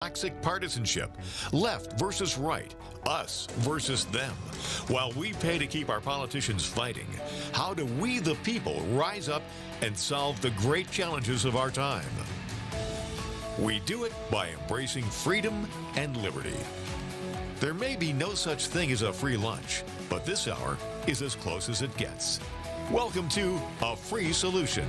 Toxic partisanship, left versus right, us versus them. While we pay to keep our politicians fighting, how do we, the people, rise up and solve the great challenges of our time? We do it by embracing freedom and liberty. There may be no such thing as a free lunch, but this hour is as close as it gets. Welcome to A Free Solution.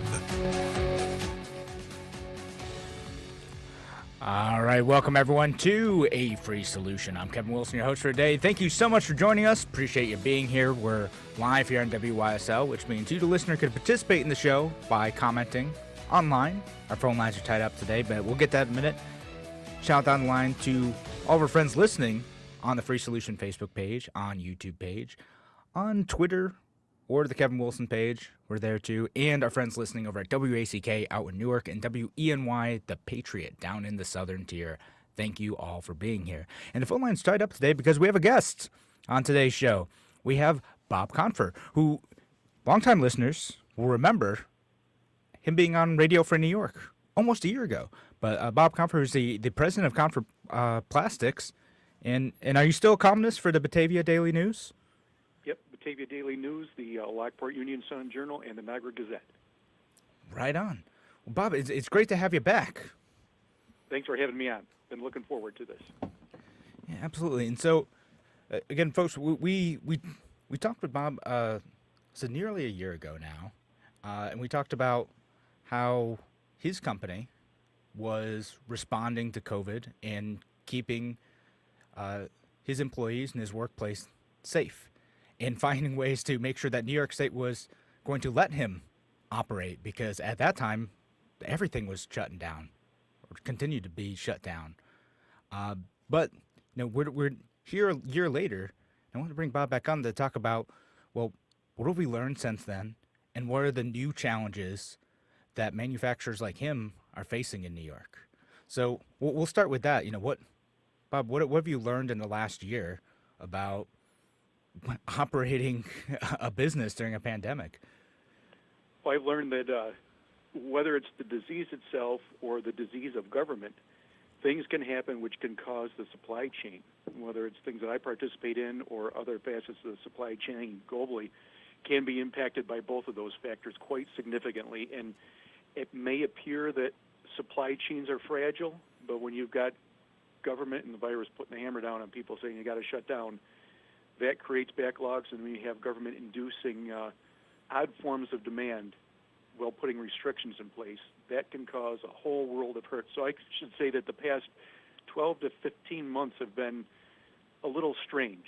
All right, welcome everyone to A Free Solution. I'm Kevin Wilson, your host for today. Thank you so much for joining us. Appreciate you being here. We're live here on WYSL, which means you, the listener, can participate in the show by commenting online. Our phone lines are tied up today, but we'll get that in a minute. Shout out online to all of our friends listening on the Free Solution Facebook page, on YouTube page, on Twitter, or the Kevin Wilson page. We're there too. And our friends listening over at WACK out in Newark and WENY, The Patriot, down in the southern tier. Thank you all for being here. And the phone line's tied up today because we have a guest on today's show. We have Bob Confer, who longtime listeners will remember him being on Radio Free New York almost a year ago. But Bob Confer is the president of Confer Plastics. And are you still a columnist for the Batavia Daily News? Batavia Daily News, the Lockport Union Sun Journal, and the Niagara Gazette. Right on. Well, Bob, it's great to have you back. Thanks for having me on. Been looking forward to this. Yeah, absolutely. And so, again, folks, we talked with Bob so nearly a year ago now, and we talked about how his company was responding to COVID and keeping his employees and his workplace safe, and finding ways to make sure that New York State was going to let him operate, because at that time, everything was shutting down, or continued to be shut down. But you know, we're here a year later. I want to bring Bob back on to talk about, well, what have we learned since then, and what are the new challenges that manufacturers like him are facing in New York? So we'll start with that. You know, Bob, what have you learned in the last year about operating a business during a pandemic? Well, I've learned that whether it's the disease itself or the disease of government, things can happen which can cause the supply chain, whether it's things that I participate in or other facets of the supply chain globally, can be impacted by both of those factors quite significantly. And it may appear that supply chains are fragile, but when you've got government and the virus putting the hammer down on people saying you got to shut down, that creates backlogs, and when you have government inducing odd forms of demand while putting restrictions in place, that can cause a whole world of hurt. So I should say that the past 12 to 15 months have been a little strange,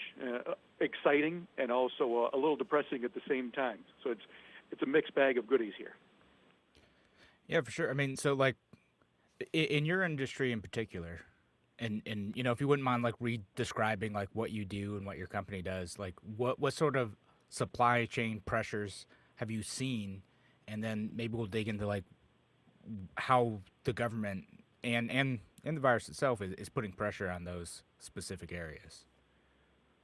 exciting, and also a little depressing at the same time. So it's a mixed bag of goodies here. Yeah, for sure. I mean, so like in your industry in particular, and you know, if you wouldn't mind like re-describing like what you do and what your company does, like what sort of supply chain pressures have you seen, and then maybe we'll dig into like how the government and the virus itself is putting pressure on those specific areas.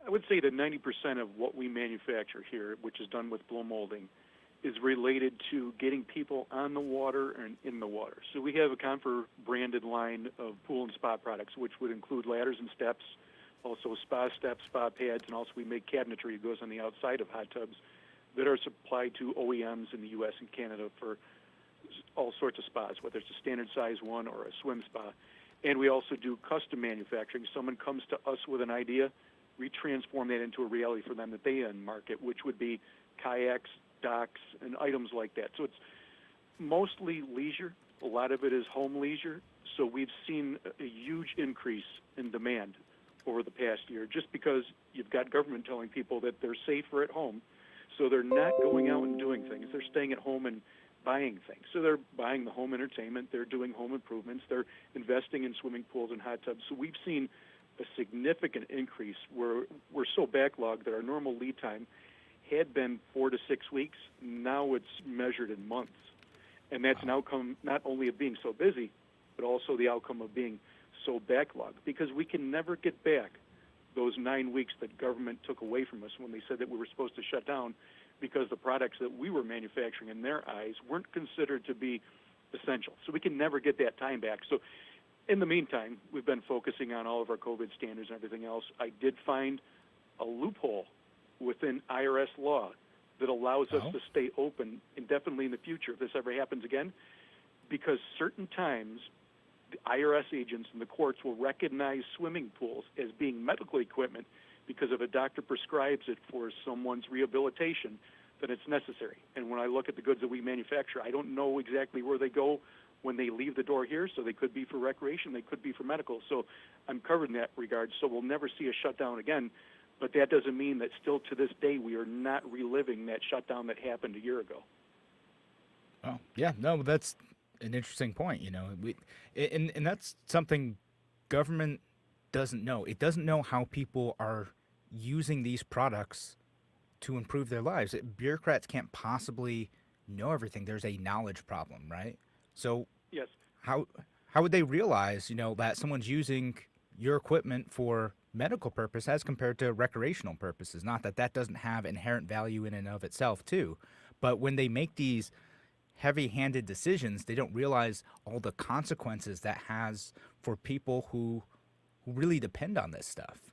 I would say that 90% of what we manufacture here, which is done with blow molding, is related to getting people on the water and in the water. So we have a Confer branded line of pool and spa products, which would include ladders and steps, also spa steps, spa pads, and also we make cabinetry that goes on the outside of hot tubs that are supplied to OEMs in the U.S. and Canada for all sorts of spas, whether it's a standard size one or a swim spa. And we also do custom manufacturing. Someone comes to us with an idea, we transform that into a reality for them that they market, which would be kayaks, docks, and items like that. So it's mostly leisure. A lot of it is home leisure. So we've seen a huge increase in demand over the past year, just because you've got government telling people that they're safer at home. So they're not going out and doing things. They're staying at home and buying things. So they're buying the home entertainment. They're doing home improvements. They're investing in swimming pools and hot tubs. So we've seen a significant increase where we're so backlogged that our normal lead time had been 4 to 6 weeks. Now it's measured in months. And that's an outcome not only of being so busy, but also the outcome of being so backlogged, because we can never get back those 9 weeks that government took away from us when they said that we were supposed to shut down because the products that we were manufacturing in their eyes weren't considered to be essential. So we can never get that time back. So In the meantime, we've been focusing on all of our COVID standards and everything else. I did find a loophole within IRS law that allows us to stay open indefinitely in the future if this ever happens again, because certain times the IRS agents and the courts will recognize swimming pools as being medical equipment because if a doctor prescribes it for someone's rehabilitation, then it's necessary. And when I look at the goods that we manufacture, I don't know exactly where they go when they leave the door here, so they could be for recreation, they could be for medical. So I'm covered in that regard, so we'll never see a shutdown again. But that doesn't mean that still to this day we are not reliving that shutdown that happened a year ago. Oh, yeah, no, that's an interesting point. And that's something government doesn't know. It doesn't know how people are using these products to improve their lives. Bureaucrats can't possibly know everything. There's a knowledge problem, right? So yes, how would they realize, that someone's using your equipment for medical purpose as compared to recreational purposes? Not that that doesn't have inherent value in and of itself too, but when they make these heavy-handed decisions, they don't realize all the consequences that has for people who really depend on this stuff.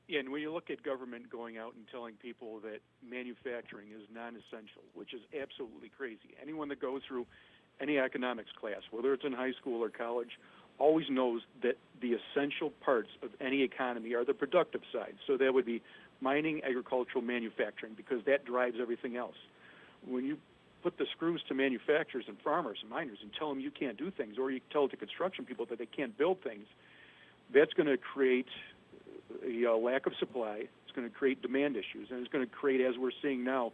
Yeah, and when you look at government going out and telling people that manufacturing is non-essential, which is absolutely crazy. Anyone that goes through any economics class, whether it's in high school or college, always knows that the essential parts of any economy are the productive side. So that would be mining, agricultural, manufacturing, because that drives everything else. When you put the screws to manufacturers and farmers and miners and tell them you can't do things, or you tell it to construction people that they can't build things, that's going to create a lack of supply. It's going to create demand issues, and it's going to create, as we're seeing now,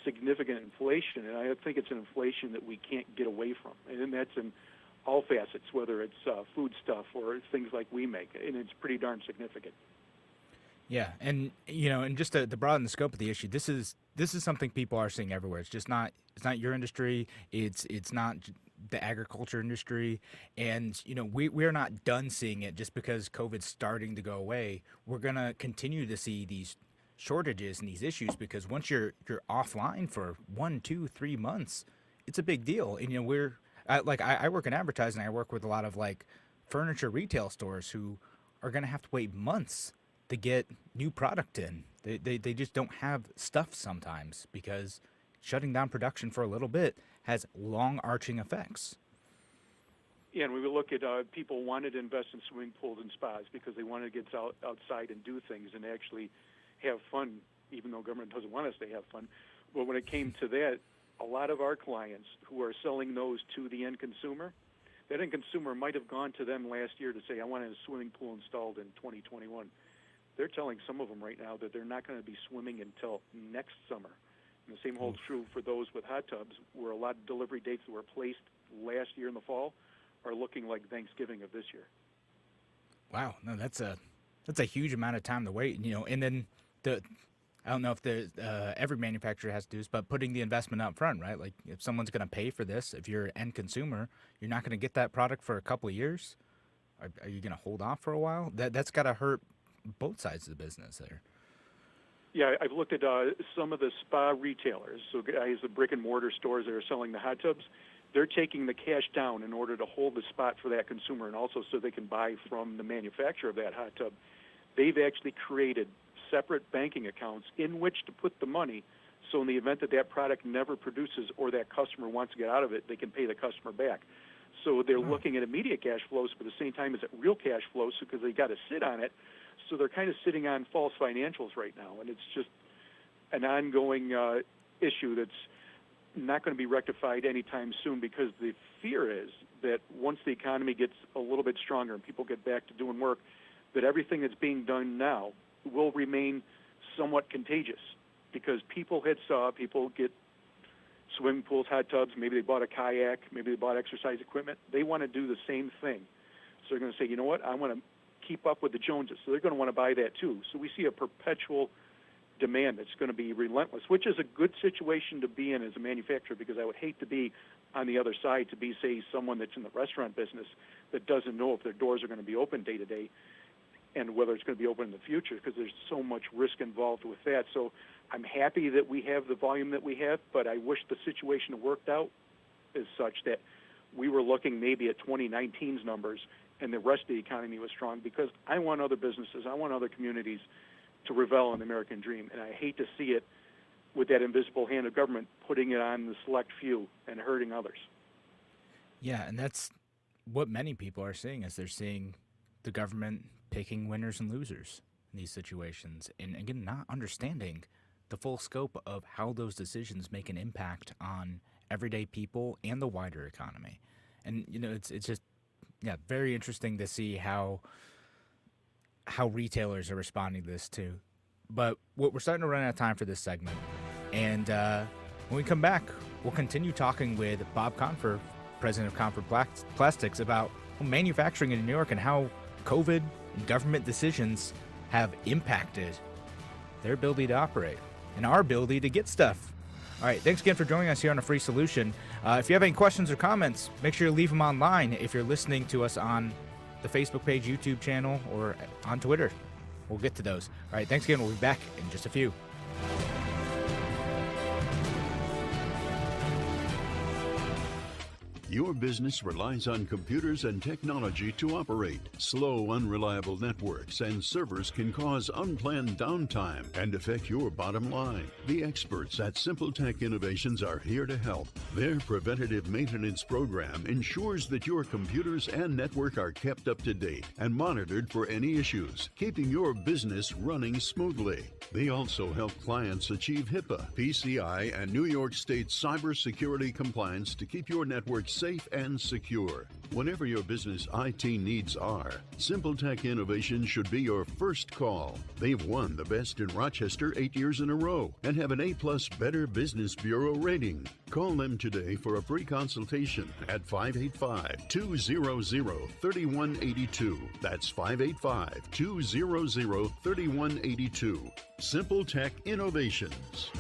significant inflation. And I think it's an inflation that we can't get away from, and that's in all facets, whether it's food stuff or things like we make, and it's pretty darn significant. Yeah, and and just to broaden the scope of the issue, this is something people are seeing everywhere. It's not your industry. It's not the agriculture industry, and we're not done seeing it just because COVID's starting to go away. We're gonna continue to see these shortages and these issues because once you're offline for 1, 2, 3 months, it's a big deal. And I work in advertising. I work with a lot of furniture retail stores who are gonna have to wait months to get new product in. They just don't have stuff sometimes because shutting down production for a little bit has long arching effects. Yeah, and we would look at people wanted to invest in swimming pools and spas because they wanted to get outside and do things and actually have fun, even though government doesn't want us to have fun. But when it came to that, a lot of our clients who are selling those to the end consumer, that end consumer might have gone to them last year to say, I want a swimming pool installed in 2021. They're telling some of them right now that they're not going to be swimming until next summer. And the same holds true for those with hot tubs, where a lot of delivery dates that were placed last year in the fall are looking like Thanksgiving of this year. Wow, no, that's a huge amount of time to wait. And then I don't know if every manufacturer has to do this, but putting the investment up front, right? Like if someone's going to pay for this, if you're an end consumer, you're not going to get that product for a couple of years. Are you going to hold off for a while? That's got to hurt both sides of the business there. Yeah, I've looked at some of the spa retailers, so guys, the brick and mortar stores that are selling the hot tubs, they're taking the cash down in order to hold the spot for that consumer and also so they can buy from the manufacturer of that hot tub. They've actually created separate banking accounts in which to put the money, so in the event that that product never produces or that customer wants to get out of it, they can pay the customer back. So they're looking at immediate cash flows, but at the same time as it real cash flows because they got to sit on it. So they're kind of sitting on false financials right now, and it's just an ongoing issue that's not going to be rectified anytime soon because the fear is that once the economy gets a little bit stronger and people get back to doing work, that everything that's being done now will remain somewhat contagious because people get swimming pools, hot tubs, maybe they bought a kayak, maybe they bought exercise equipment. They want to do the same thing. So they're going to say, you know what, I want to keep up with the Joneses. So they're going to want to buy that too. So we see a perpetual demand that's going to be relentless, which is a good situation to be in as a manufacturer because I would hate to be on the other side to be, say, someone that's in the restaurant business that doesn't know if their doors are going to be open day to day and whether it's going to be open in the future because there's so much risk involved with that. So I'm happy that we have the volume that we have, but I wish the situation worked out as such that we were looking maybe at 2019's numbers and the rest of the economy was strong, because I want other businesses, I want other communities to revel in the American dream. And I hate to see it with that invisible hand of government putting it on the select few and hurting others. Yeah, and that's what many people are seeing, is they're seeing the government picking winners and losers in these situations. And again, not understanding the full scope of how those decisions make an impact on everyday people and the wider economy. And, it's just, very interesting to see how retailers are responding to this too. But we're starting to run out of time for this segment. And when we come back, we'll continue talking with Bob Confer, president of Confer Plastics, about manufacturing in New York and how COVID and government decisions have impacted their ability to operate and our ability to get stuff. All right, thanks again for joining us here on A Free Solution. If you have any questions or comments, make sure you leave them online if you're listening to us on the Facebook page, YouTube channel, or on Twitter. We'll get to those. All right, thanks again. We'll be back in just a few. Your business relies on computers and technology to operate. Slow, unreliable networks and servers can cause unplanned downtime and affect your bottom line. The experts at Simple Tech Innovations are here to help. Their preventative maintenance program ensures that your computers and network are kept up to date and monitored for any issues, keeping your business running smoothly. They also help clients achieve HIPAA, PCI, and New York State cybersecurity compliance to keep your network safe and secure. Whenever your business IT needs are, Simple Tech Innovations should be your first call. They've won the Best in Rochester 8 years in a row and have an A+ Better Business Bureau rating. Call them today for a free consultation at 585-200-3182. That's 585-200-3182. Simple Tech Innovations.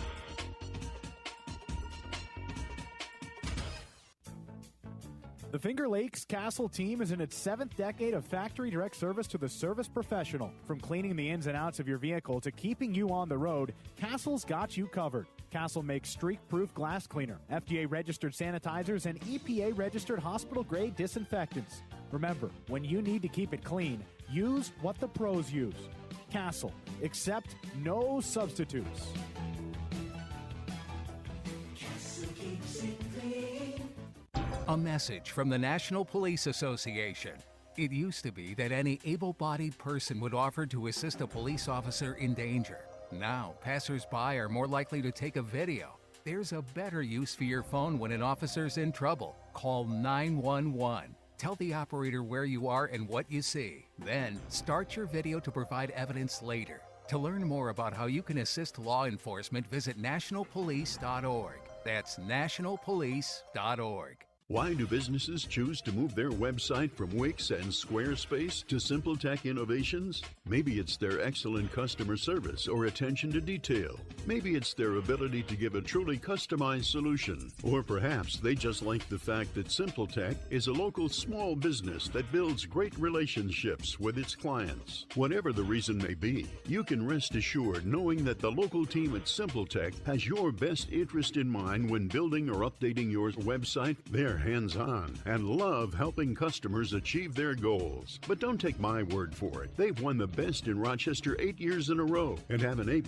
The Finger Lakes Castle team is in its 7th decade of factory direct service to the service professional. From cleaning the ins and outs of your vehicle to keeping you on the road, Castle's got you covered. Castle makes streak-proof glass cleaner, FDA-registered sanitizers, and EPA-registered hospital-grade disinfectants. Remember, when you need to keep it clean, use what the pros use. Castle. Accept no substitutes. Castle keeps it clean. A message from the National Police Association. It used to be that any able-bodied person would offer to assist a police officer in danger. Now, passers-by are more likely to take a video. There's a better use for your phone when an officer's in trouble. Call 911. Tell the operator where you are and what you see. Then, start your video to provide evidence later. To learn more about how you can assist law enforcement, visit nationalpolice.org. That's nationalpolice.org. Why do businesses choose to move their website from Wix and Squarespace to Simple Tech Innovations? Maybe it's their excellent customer service or attention to detail. Maybe it's their ability to give a truly customized solution. Or perhaps they just like the fact that Simple Tech is a local small business that builds great relationships with its clients. Whatever the reason may be, you can rest assured knowing that the local team at Simple Tech has your best interest in mind when building or updating your website. They're hands-on and love helping customers achieve their goals. But don't take my word for it. They've won the Best in Rochester 8 years in a row and have an A+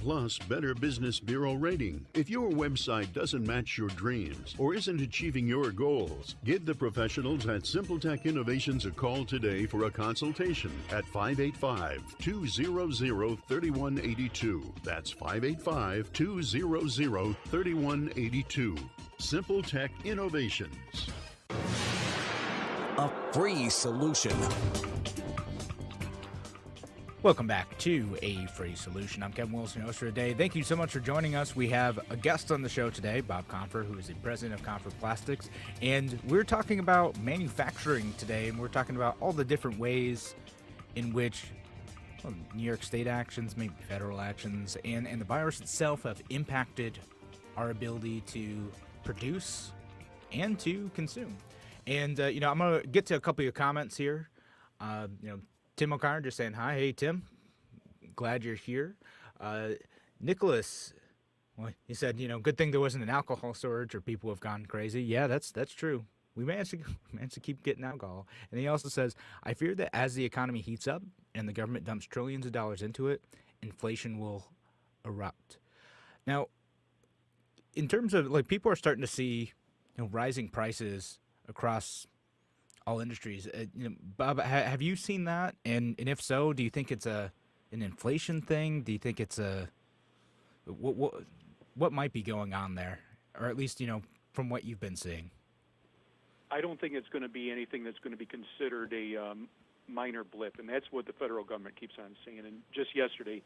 Better Business Bureau rating. If your website doesn't match your dreams or isn't achieving your goals, give the professionals at Simple Tech Innovations a call today for a consultation at 585-200-3182. That's 585-200-3182. Simple Tech Innovations. A free solution. Welcome back to A Free Solution. I'm Kevin Wilson, your host for today. Thank you so much for joining us. We have a guest on the show today, Bob Confer, who is the president of Confer Plastics. And we're talking about manufacturing today, and we're talking about all the different ways in which New York State actions, maybe federal actions, and the virus itself have impacted our ability to produce and to consume. And, I'm going to get to a couple of your comments here. Tim O'Connor just saying hi. Hey, Tim. Glad you're here. Nicholas, well, he said, good thing there wasn't an alcohol shortage or people have gone crazy. Yeah, that's true. we managed to keep getting alcohol. And he also says, I fear that as the economy heats up and the government dumps trillions of dollars into it, inflation will erupt. Now, in terms of like people are starting to see, rising prices across all industries. Bob, have you seen that? And if so, do you think it's an inflation thing? Do you think it's what might be going on there, or at least from what you've been seeing? I don't think it's going to be anything that's going to be considered a minor blip, and that's what the federal government keeps on saying. And just yesterday,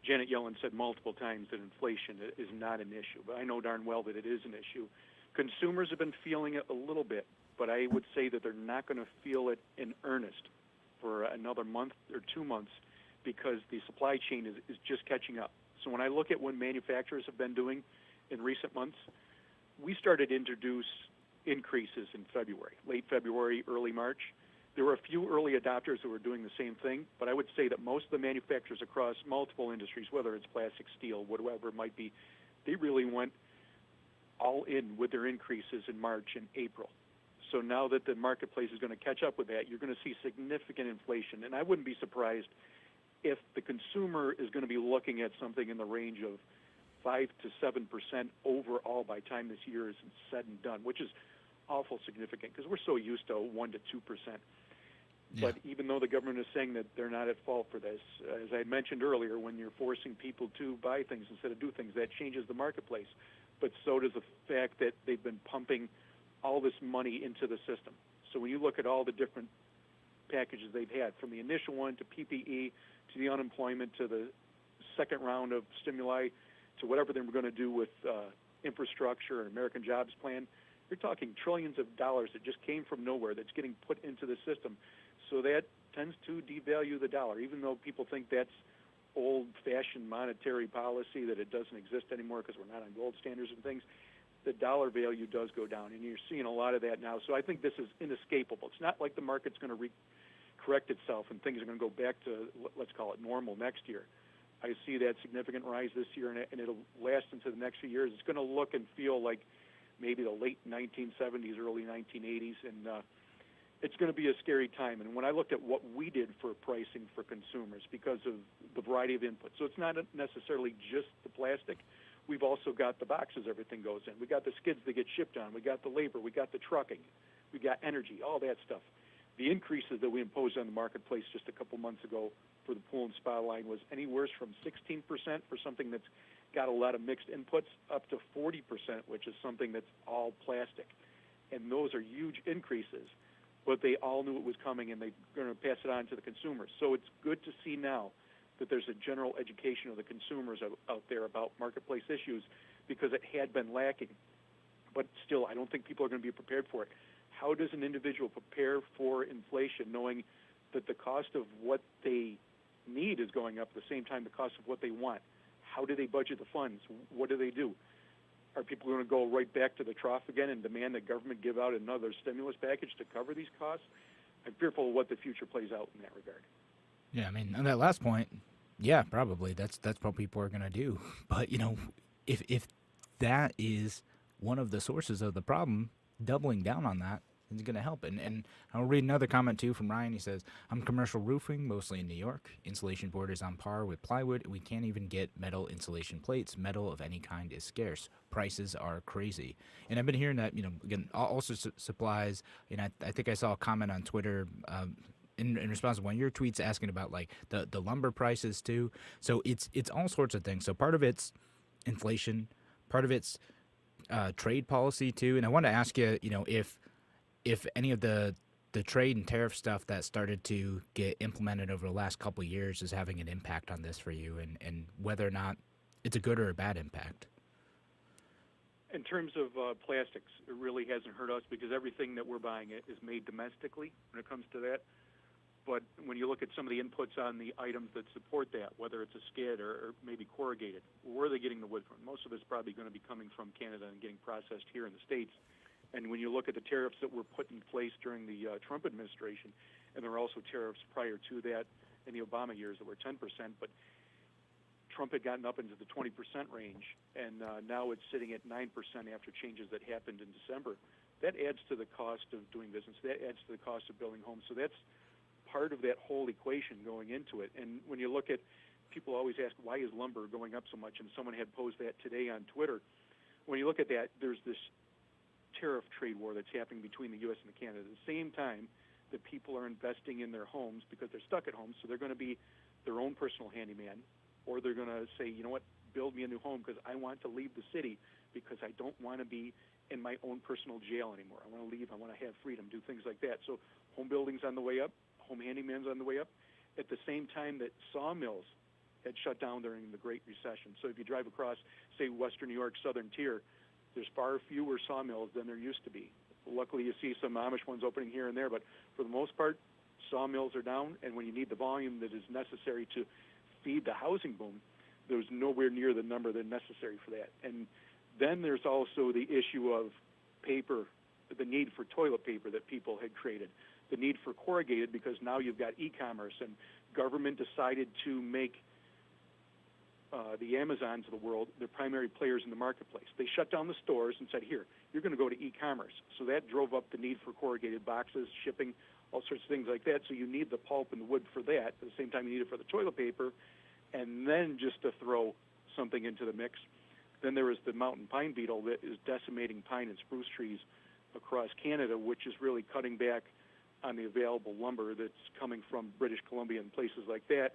Janet Yellen said multiple times that inflation is not an issue, but I know darn well that it is an issue. Consumers have been feeling it a little bit, but I would say that they're not going to feel it in earnest for another month or 2 months because the supply chain is just catching up. So when I look at what manufacturers have been doing in recent months, we started to introduce increases in February, late February, early March. There were a few early adopters who were doing the same thing, but I would say that most of the manufacturers across multiple industries, whether it's plastic, steel, whatever it might be, they really went all in with their increases in March and April. So now that the marketplace is going to catch up with that, you're going to see significant inflation. And I wouldn't be surprised if the consumer is going to be looking at something in the range of 5 to 7% overall by the time this year is said and done, which is awful significant because we're so used to 1 to 2%. Yeah. But even though the government is saying that they're not at fault for this, as I mentioned earlier, when you're forcing people to buy things instead of do things, that changes the marketplace. But so does the fact that they've been pumping all this money into the system. So when you look at all the different packages they've had, from the initial one to PPE to the unemployment to the second round of stimuli to whatever they were going to do with infrastructure and American Jobs Plan, you're talking trillions of dollars that just came from nowhere that's getting put into the system. So that tends to devalue the dollar, even though people think that's old-fashioned monetary policy, that it doesn't exist anymore because we're not on gold standards and things. The dollar value does go down, and you're seeing a lot of that now. So I think this is inescapable. It's not like the market's going to correct itself and things are going to go back to, let's call it, normal next year. I see that significant rise this year, and it'll last into the next few years. It's going to look and feel like maybe the late 1970s, early 1980s, and it's going to be a scary time. And when I looked at what we did for pricing for consumers because of the variety of inputs, so it's not necessarily just the plastic. We've also got the boxes everything goes in. We got the skids that get shipped on. We got the labor. We got the trucking. We got energy, all that stuff. The increases that we imposed on the marketplace just a couple months ago for the pool and spa line was anywhere from 16% for something that's got a lot of mixed inputs up to 40%, which is something that's all plastic. And those are huge increases, but they all knew it was coming and they're going to pass it on to the consumers. So it's good to see now that there's a general education of the consumers out there about marketplace issues because it had been lacking. But still, I don't think people are going to be prepared for it. How does an individual prepare for inflation knowing that the cost of what they need is going up at the same time the cost of what they want? How do they budget the funds? What do they do? Are people going to go right back to the trough again and demand that government give out another stimulus package to cover these costs? I'm fearful of what the future plays out in that regard. Yeah, I mean, on that last point, yeah, probably that's what people are going to do. But if that is one of the sources of the problem, doubling down on that is going to help. And I'll read another comment too from Ryan. He says, "I'm commercial roofing, mostly in New York. Insulation board is on par with plywood. We can't even get metal insulation plates. Metal of any kind is scarce. Prices are crazy." And I've been hearing that, again, all sorts of supplies. And I think I saw a comment on Twitter. In response to one of your tweets asking about like the lumber prices too. So it's all sorts of things. So part of it's inflation, part of it's trade policy too. And I want to ask you, if any of the trade and tariff stuff that started to get implemented over the last couple of years is having an impact on this for you, and whether or not it's a good or a bad impact. In terms of plastics, it really hasn't hurt us because everything that we're buying is made domestically when it comes to that. But when you look at some of the inputs on the items that support that, whether it's a skid or maybe corrugated, where are they getting the wood from? Most of it's probably going to be coming from Canada and getting processed here in the States. And when you look at the tariffs that were put in place during the Trump administration, and there were also tariffs prior to that in the Obama years that were 10%, but Trump had gotten up into the 20% range, and now it's sitting at 9% after changes that happened in December. that adds to the cost of doing business. That adds to the cost of building homes. So that's part of that whole equation going into it. And when you look at, people always ask, why is lumber going up so much? And someone had posed that today on Twitter. When you look at that, there's this tariff trade war that's happening between the U.S. and Canada. At the same time that people are investing in their homes because they're stuck at home, so they're going to be their own personal handyman, or they're going to say, you know what, build me a new home because I want to leave the city because I don't want to be in my own personal jail anymore. I want to leave. I want to have freedom, do things like that. So home building's on the way up. Home handyman's on the way up. At the same time that sawmills had shut down during the Great Recession. So if you drive across, say, western New York, southern tier, there's far fewer sawmills than there used to be. Luckily, you see some Amish ones opening here and there, but for the most part, sawmills are down, and when you need the volume that is necessary to feed the housing boom, there's nowhere near the number that's necessary for that. And then there's also the issue of paper, the need for toilet paper that people had created, the need for corrugated because now you've got e-commerce, and government decided to make the Amazons of the world the primary players in the marketplace. They shut down the stores and said, here, you're going to go to e-commerce. So that drove up the need for corrugated boxes, shipping, all sorts of things like that. So you need the pulp and the wood for that. At the same time, you need it for the toilet paper. And then just to throw something into the mix, then there is the mountain pine beetle that is decimating pine and spruce trees across Canada, which is really cutting back on the available lumber that's coming from British Columbia and places like that.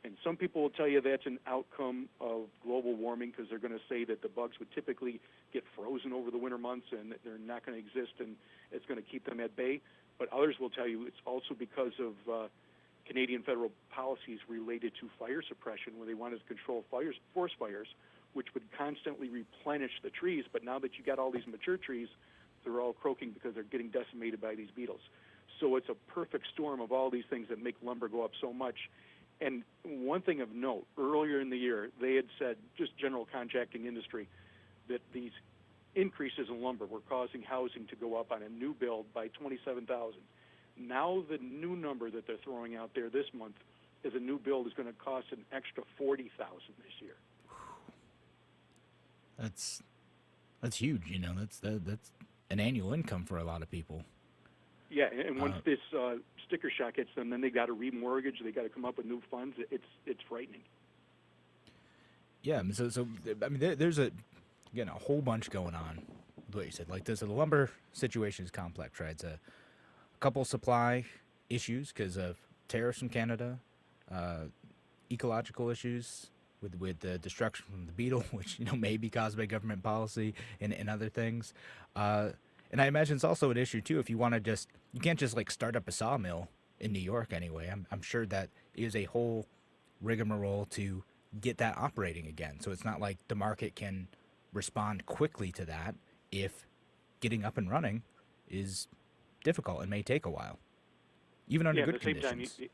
And some people will tell you that's an outcome of global warming because they're going to say that the bugs would typically get frozen over the winter months and that they're not going to exist and it's going to keep them at bay. But others will tell you it's also because of Canadian federal policies related to fire suppression, where they wanted to control fires, forest fires, which would constantly replenish the trees. But now that you got all these mature trees, they're all croaking because they're getting decimated by these beetles. So it's a perfect storm of all these things that make lumber go up so much. And one thing of note, earlier in the year, they had said, just general contracting industry, that these increases in lumber were causing housing to go up on a new build by 27,000. Now the new number that they're throwing out there this month is a new build is going to cost an extra 40,000 this year. That's huge. You know, that's an annual income for a lot of people. Yeah, and once this sticker shock hits them, then they got to remortgage. They got to come up with new funds. It's frightening. Yeah, so I mean, there's a whole bunch going on. What you said, like this, the lumber situation is complex, right? It's a couple supply issues because of tariffs from Canada, ecological issues with the destruction from the beetle, which may be caused by government policy and other things. And I imagine it's also an issue too if you want to you can't just like start up a sawmill in New York anyway. I'm sure that is a whole rigmarole to get that operating again. So it's not like the market can respond quickly to that if getting up and running is difficult and may take a while, even under good conditions. At the same time,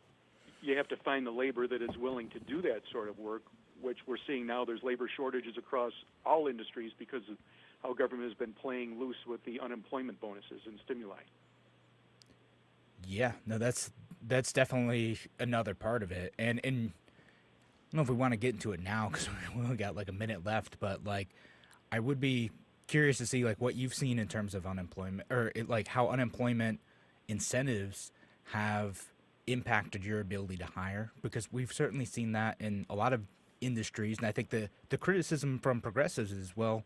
you have to find the labor that is willing to do that sort of work, which we're seeing now. There's labor shortages across all industries because of how government has been playing loose with the unemployment bonuses and stimuli. Yeah, no, that's definitely another part of it. And I don't know if we want to get into it now because we only got like a minute left, but like I would be curious to see like what you've seen in terms of unemployment or like how unemployment incentives have impacted your ability to hire, because we've certainly seen that in a lot of industries. And I think the criticism from progressives is, well,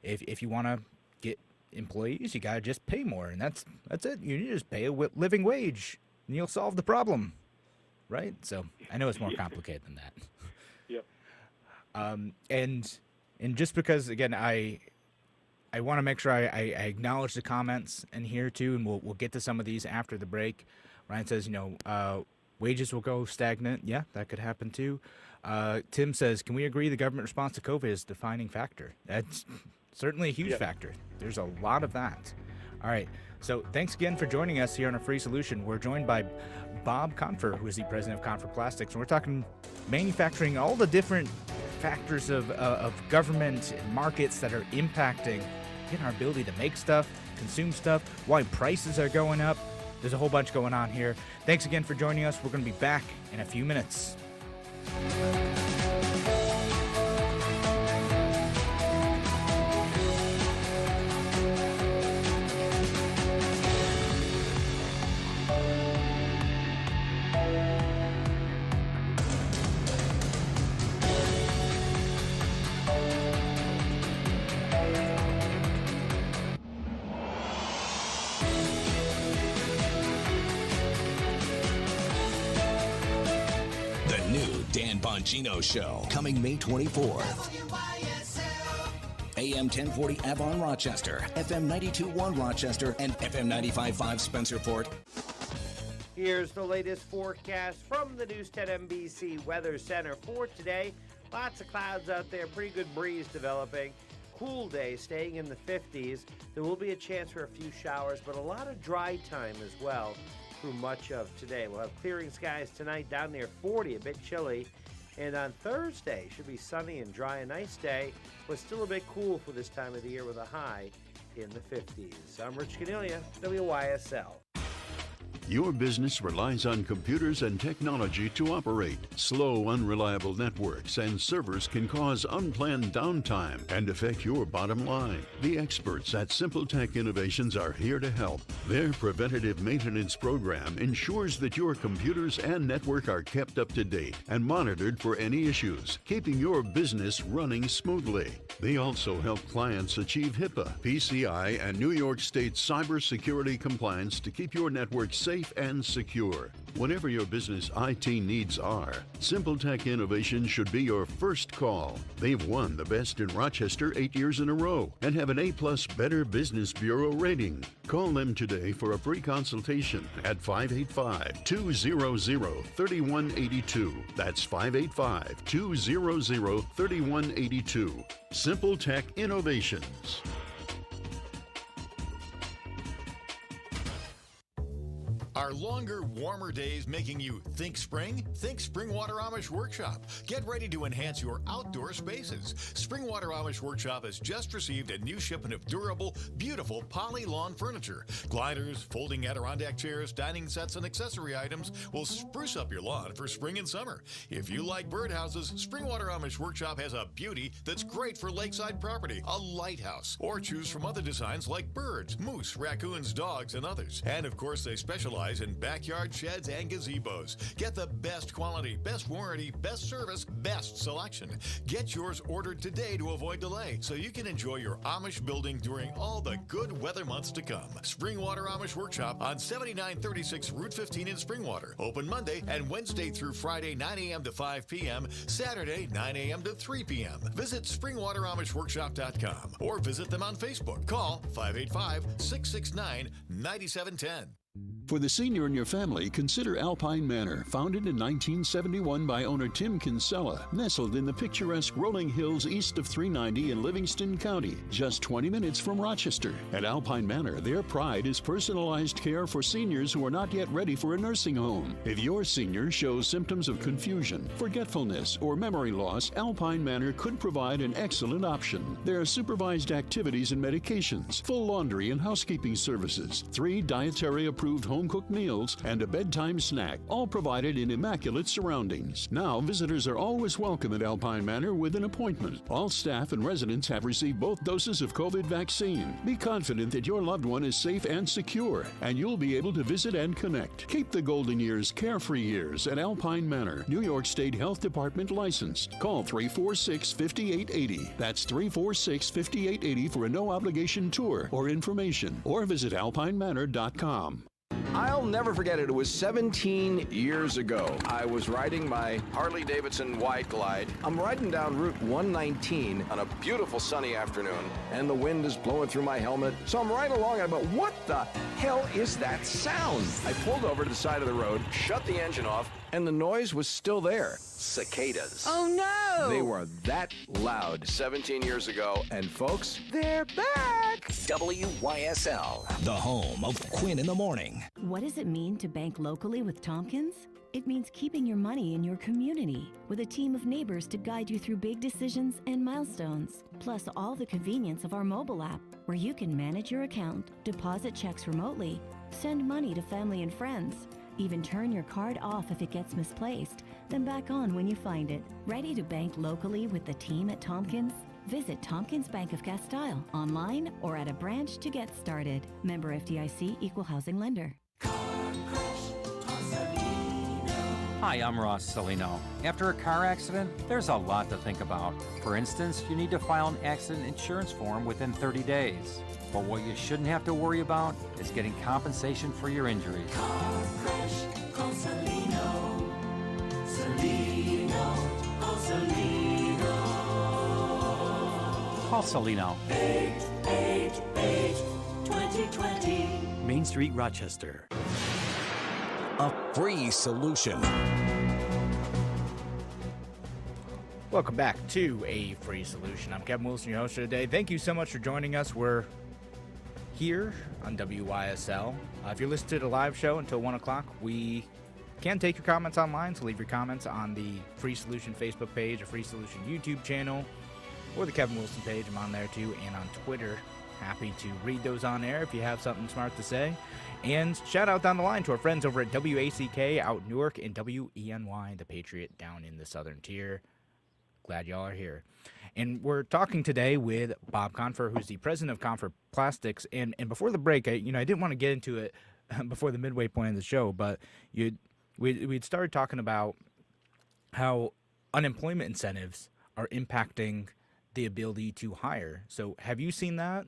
if you want to get employees, you got to just pay more. And that's it. You need to just pay a living wage and you'll solve the problem. Right? So I know it's more complicated than that. Yep. And just because, again, I want to make sure I acknowledge the comments in here too, and we'll get to some of these after the break. Ryan says, wages will go stagnant. Yeah, that could happen too. Tim says, can we agree the government response to COVID is a defining factor? That's certainly a huge factor. There's a lot of that. All right. So thanks again for joining us here on A Free Solution. We're joined by Bob Confer, who is the president of Confer Plastics, and we're talking manufacturing, all the different factors of government and markets that are impacting our ability to make stuff, consume stuff, why prices are going up. There's a whole bunch going on here. Thanks again for joining us. We're going to be back in a few minutes. new Dan Bongino Show, coming May 24th. AM 1040 Avon, Rochester, FM 92.1 Rochester, and FM 95.5 Spencerport. Here's the latest forecast from the News 10 NBC Weather Center for today. Lots of clouds out there, pretty good breeze developing. Cool day, staying in the 50s. There will be a chance for a few showers, but a lot of dry time as well through much of today. We'll have clearing skies tonight, down near 40, a bit chilly. And on Thursday, should be sunny and dry, a nice day, but still a bit cool for this time of the year with a high in the 50s. I'm Rich Cornelia, WYSL. Your business relies on computers and technology to operate. Slow, unreliable networks and servers can cause unplanned downtime and affect your bottom line. The experts at Simple Tech Innovations are here to help. Their preventative maintenance program ensures that your computers and network are kept up to date and monitored for any issues, keeping your business running smoothly. They also help clients achieve HIPAA, PCI, and New York State cybersecurity compliance to keep your network safe and secure. Whatever your business IT needs are, Simple Tech Innovation should be your first call. They've won the Best in Rochester 8 years in a row and have an A+ Better Business Bureau rating. Call them today for a free consultation at 585-200-3182. That's 585-200-3182. Simple Tech Innovations. Are longer, warmer days making you think spring? Think Springwater Amish Workshop. Get ready to enhance your outdoor spaces. Springwater Amish Workshop has just received a new shipment of durable, beautiful poly lawn furniture. Gliders, folding Adirondack chairs, dining sets, and accessory items will spruce up your lawn for spring and summer. If you like birdhouses, Springwater Amish Workshop has a beauty that's great for lakeside property, a lighthouse, or choose from other designs like birds, moose, raccoons, dogs, and others. And of course, they specialize in backyard sheds and gazebos. Get the best quality, best warranty, best service, best selection. Get yours ordered today to avoid delay so you can enjoy your Amish building during all the good weather months to come. Springwater Amish Workshop on 7936 Route 15 in Springwater. Open Monday and Wednesday through Friday 9 a.m. to 5 p.m., Saturday 9 a.m. to 3 p.m. Visit SpringwaterAmishWorkshop.com or visit them on Facebook. Call 585-669-9710. For the senior in your family, consider Alpine Manor, founded in 1971 by owner Tim Kinsella, nestled in the picturesque rolling hills east of 390 in Livingston County, just 20 minutes from Rochester. At Alpine Manor, their pride is personalized care for seniors who are not yet ready for a nursing home. If your senior shows symptoms of confusion, forgetfulness, or memory loss, Alpine Manor could provide an excellent option. There are supervised activities and medications, full laundry and housekeeping services, 3 dietary-approved home-cooked meals, and a bedtime snack, all provided in immaculate surroundings. Now, visitors are always welcome at Alpine Manor with an appointment. All staff and residents have received both doses of COVID vaccine. Be confident that your loved one is safe and secure, and you'll be able to visit and connect. Keep the golden years carefree years at Alpine Manor, New York State Health Department licensed. Call 346-5880. That's 346-5880 for a no-obligation tour or information, or visit alpinemanor.com. I'll never forget it. It was 17 years ago. I was riding my Harley-Davidson Wide Glide. I'm riding down Route 119 on a beautiful sunny afternoon, and the wind is blowing through my helmet. So I'm riding along, and I'm like, what the hell is that sound? I pulled over to the side of the road, shut the engine off, and the noise was still there. Cicadas. Oh, no! They were that loud 17 years ago, and folks, they're back! WYSL, the home of Quinn in the Morning. What does it mean to bank locally with Tompkins? It means keeping your money in your community with a team of neighbors to guide you through big decisions and milestones, plus all the convenience of our mobile app, where you can manage your account, deposit checks remotely, send money to family and friends, even turn your card off if it gets misplaced, then back on when you find it. Ready to bank locally with the team at Tompkins? Visit Tompkins Bank of Castile online or at a branch to get started. Member FDIC, Equal Housing Lender. Hi, I'm Ross Salino. After a car accident, there's a lot to think about. For instance, you need to file an accident insurance form within 30 days. But what you shouldn't have to worry about is getting compensation for your injuries. Car crash, call Salino. Salino. Call Celino. 888-2020. Main Street, Rochester. A free solution. Welcome back to A Free Solution. I'm Kevin Wilson, your host for today. Thank you so much for joining us. We're here on WYSL. If you're listening to the live show until 1 o'clock, we can take your comments online, so leave your comments on the Free Solution Facebook page, or Free Solution YouTube channel, or the Kevin Wilson page. I'm on there too, and on Twitter. Happy to read those on air if you have something smart to say. And shout out down the line to our friends over at WACK out in Newark and WENY, the Patriot, down in the Southern Tier. Glad y'all are here. And we're talking today with Bob Confer, who's the president of Confer Plastics. And before the break, I didn't want to get into it before the midway point of the show, but we'd started talking about how unemployment incentives are impacting the ability to hire. So have you seen that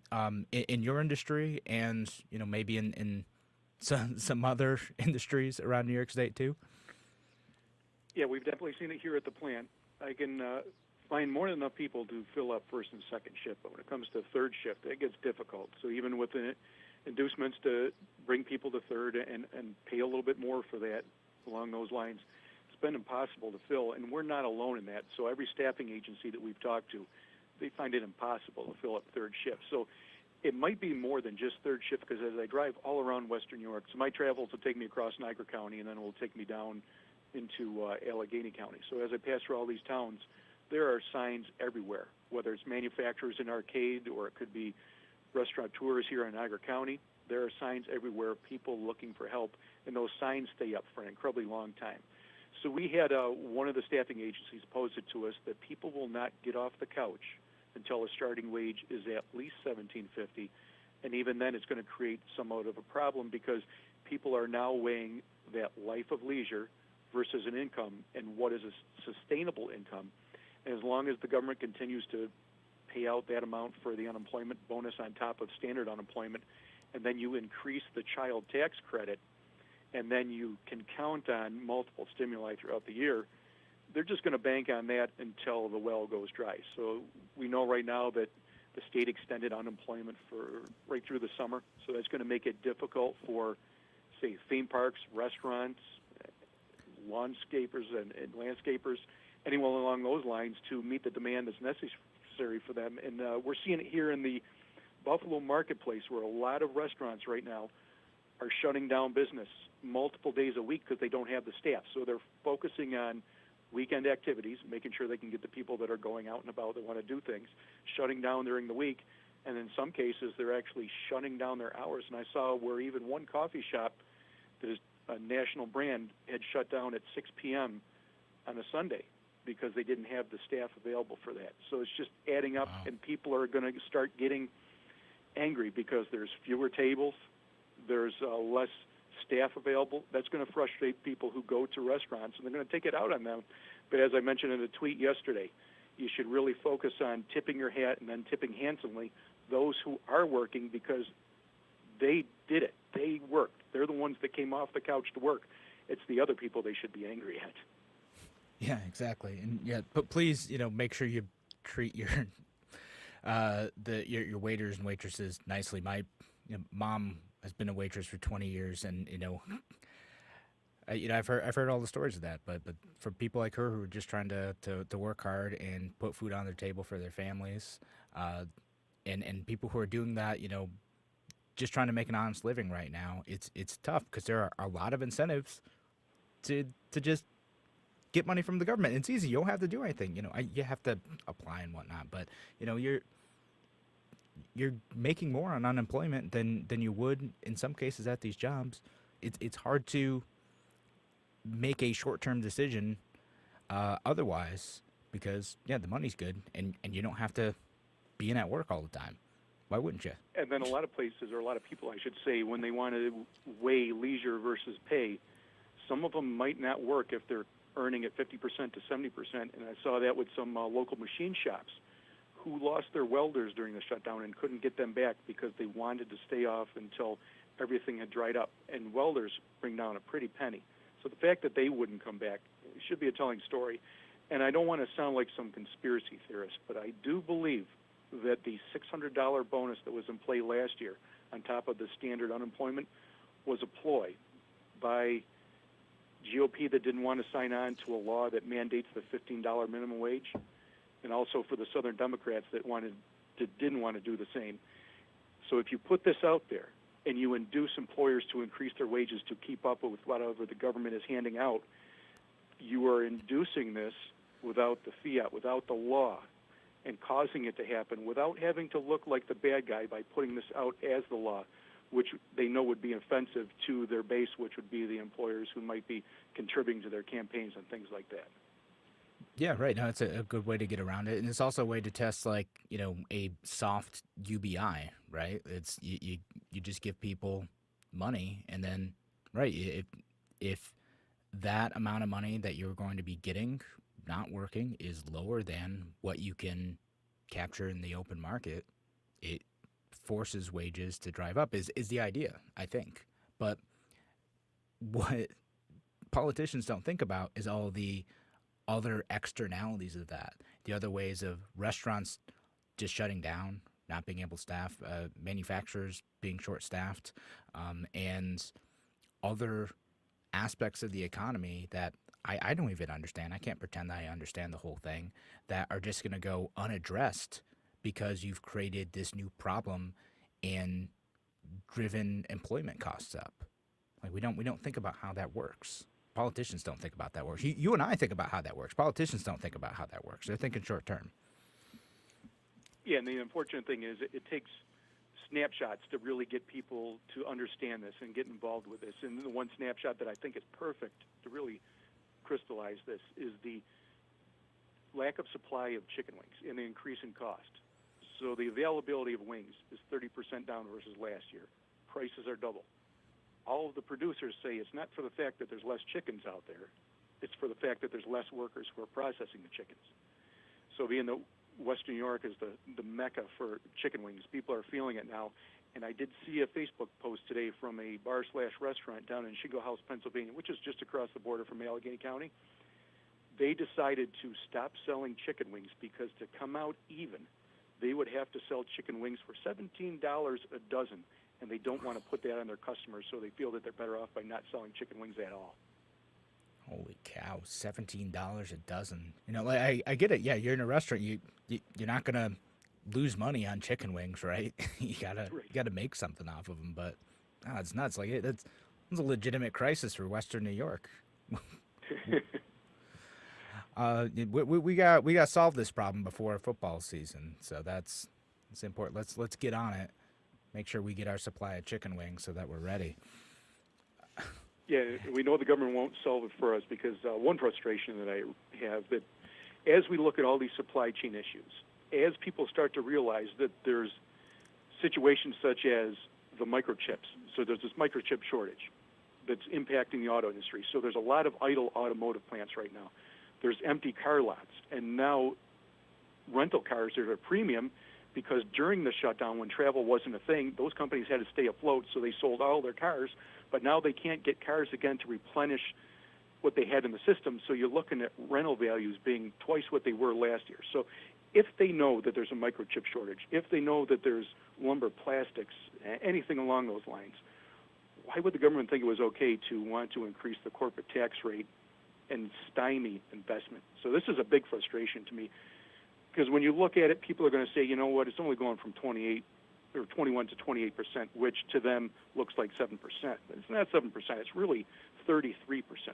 in your industry, and maybe in some other industries around New York State too? Yeah, we've definitely seen it here at the plant. I can find more than enough people to fill up first and second shift, but when it comes to third shift, it gets difficult. So even with the inducements to bring people to third and pay a little bit more for that along those lines, it's been impossible to fill, and we're not alone in that. So every staffing agency that we've talked to, they find it impossible to fill up third shift. So it might be more than just third shift, because as I drive all around Western New York, so my travels will take me across Niagara County, and then it will take me down into Allegheny County. So as I pass through all these towns, there are signs everywhere, whether it's manufacturers in Arcade or it could be restaurateurs here in Niagara County. There are signs everywhere, people looking for help, and those signs stay up for an incredibly long time. So we had one of the staffing agencies pose it to us that people will not get off the couch until a starting wage is at least $17.50, and even then it's going to create somewhat of a problem, because people are now weighing that life of leisure versus an income, and what is a sustainable income. And as long as the government continues to pay out that amount for the unemployment bonus on top of standard unemployment, and then you increase the child tax credit, and then you can count on multiple stimuli throughout the year, they're just going to bank on that until the well goes dry. So we know right now that the state extended unemployment for right through the summer, so that's going to make it difficult for, say, theme parks, restaurants, lawnscapers and landscapers, anyone along those lines, to meet the demand that's necessary for them. And we're seeing it here in the Buffalo marketplace, where a lot of restaurants right now are shutting down business multiple days a week because they don't have the staff. So they're focusing on weekend activities, making sure they can get the people that are going out and about that want to do things, shutting down during the week. And in some cases, they're actually shutting down their hours. And I saw where even one coffee shop that is a national brand had shut down at 6 p.m. on a Sunday because they didn't have the staff available for that. So it's just adding up, and people are going to start getting angry because there's fewer tables, there's less staff available. That's going to frustrate people who go to restaurants, and they're going to take it out on them. But as I mentioned in a tweet yesterday, you should really focus on tipping your hat and then tipping handsomely those who are working, because they did it. They worked. They're the ones that came off the couch to work. It's the other people they should be angry at. Yeah, exactly. And yeah, but please, make sure you treat your your waiters and waitresses nicely. My mom has been a waitress for 20 years, and I've heard all the stories of that. But for people like her who are just trying to work hard and put food on their table for their families, and people who are doing that, just trying to make an honest living right now, it's tough, because there are a lot of incentives to just get money from the government. It's easy. You don't have to do anything. You have to apply and whatnot, but you're making more on unemployment than you would in some cases at these jobs. It's hard to make a short-term decision otherwise, because the money's good, and you don't have to be in at work all the time. Why wouldn't you? And then a lot of places, or a lot of people, I should say, when they want to weigh leisure versus pay, some of them might not work if they're earning at 50% to 70%. And I saw that with some local machine shops who lost their welders during the shutdown and couldn't get them back because they wanted to stay off until everything had dried up. And welders bring down a pretty penny. So the fact that they wouldn't come back should be a telling story. And I don't want to sound like some conspiracy theorist, but I do believe that the $600 bonus that was in play last year on top of the standard unemployment was a ploy by GOP that didn't want to sign on to a law that mandates the $15 minimum wage, and also for the Southern Democrats that didn't want to do the same. So if you put this out there and you induce employers to increase their wages to keep up with whatever the government is handing out, you are inducing this without the fiat, without the law, and causing it to happen without having to look like the bad guy by putting this out as the law, which they know would be offensive to their base, which would be the employers who might be contributing to their campaigns and things like that. Yeah, right. No, it's a good way to get around it, and it's also a way to test, like, a soft UBI, right? It's you just give people money, and then, right, if that amount of money that you're going to be getting not working is lower than what you can capture in the open market, it forces wages to drive up is the idea, I think. But what politicians don't think about is all the other externalities of that, the other ways of restaurants just shutting down, not being able to staff, manufacturers being short-staffed, and other aspects of the economy that I don't even understand. I can't pretend that I understand the whole thing, that are just going to go unaddressed because you've created this new problem and driven employment costs up. Like, we don't think about how that works. Politicians don't think about that works. You and I think about how that works. Politicians don't think about how that works. They're thinking short term. Yeah, and the unfortunate thing is it takes snapshots to really get people to understand this and get involved with this. And the one snapshot that I think is perfect to really crystallize this is the lack of supply of chicken wings and the increase in cost. So the availability of wings is 30% down versus last year. Prices are double. All of the producers say it's not for the fact that there's less chickens out there. It's for the fact that there's less workers who are processing the chickens. So being that Western New York is the mecca for chicken wings, people are feeling it now. And I did see a Facebook post today from a bar/restaurant down in Shingle House, Pennsylvania, which is just across the border from Allegheny County. They decided to stop selling chicken wings because to come out even, they would have to sell chicken wings for $17 a dozen, and they don't want to put that on their customers, so they feel that they're better off by not selling chicken wings at all. Holy cow, $17 a dozen. Like, I get it. Yeah, you're in a restaurant. You're not gonna lose money on chicken wings, right? you gotta make something off of them. But it's nuts. Like it's a legitimate crisis for Western New York. We got to solve this problem before football season. So that's important. Let's get on it. Make sure we get our supply of chicken wings so that we're ready. Yeah, we know the government won't solve it for us because one frustration that I have, that as we look at all these supply chain issues, as people start to realize that there's situations such as the microchips, so there's this microchip shortage that's impacting the auto industry. So there's a lot of idle automotive plants right now. There's empty car lots, and now rental cars are at a premium because during the shutdown when travel wasn't a thing, those companies had to stay afloat, so they sold all their cars, but now they can't get cars again to replenish what they had in the system, so you're looking at rental values being twice what they were last year. So if they know that there's a microchip shortage, if they know that there's lumber, plastics, anything along those lines, why would the government think it was okay to want to increase the corporate tax rate and stymie investment? So this is a big frustration to me, because when you look at it, people are going to say, you know what, it's only going from 21 to 28%, which to them looks like 7%. But it's not 7%, it's really 33%.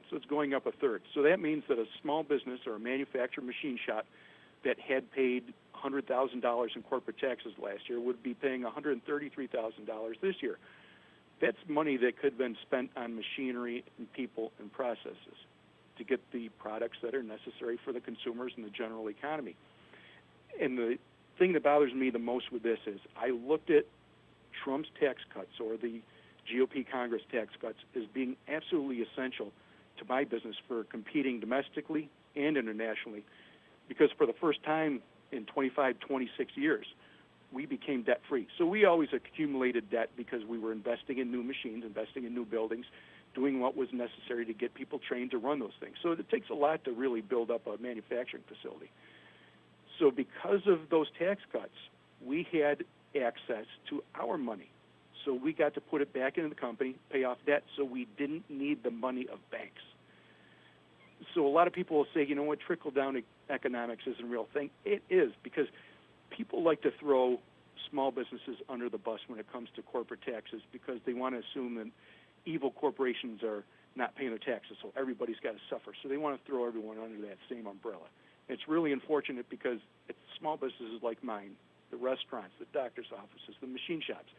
So it's going up a third. So that means that a small business or a manufacturer machine shop that had paid $100,000 in corporate taxes last year would be paying $133,000 this year. That's money that could have been spent on machinery and people and processes to get the products that are necessary for the consumers and the general economy. And the thing that bothers me the most with this is I looked at Trump's tax cuts or the GOP Congress tax cuts as being absolutely essential to my business for competing domestically and internationally, because for the first time in 25, 26 years, we became debt-free. So we always accumulated debt because we were investing in new machines, investing in new buildings, doing what was necessary to get people trained to run those things. So it takes a lot to really build up a manufacturing facility. So because of those tax cuts, we had access to our money. So we got to put it back into the company, pay off debt, so we didn't need the money of banks. So a lot of people will say, you know what, trickle-down economics isn't a real thing. It is, because people like to throw small businesses under the bus when it comes to corporate taxes, because they want to assume that evil corporations are not paying their taxes, so everybody's got to suffer. So they want to throw everyone under that same umbrella. It's really unfortunate, because it's small businesses like mine, the restaurants, the doctor's offices, the machine shops.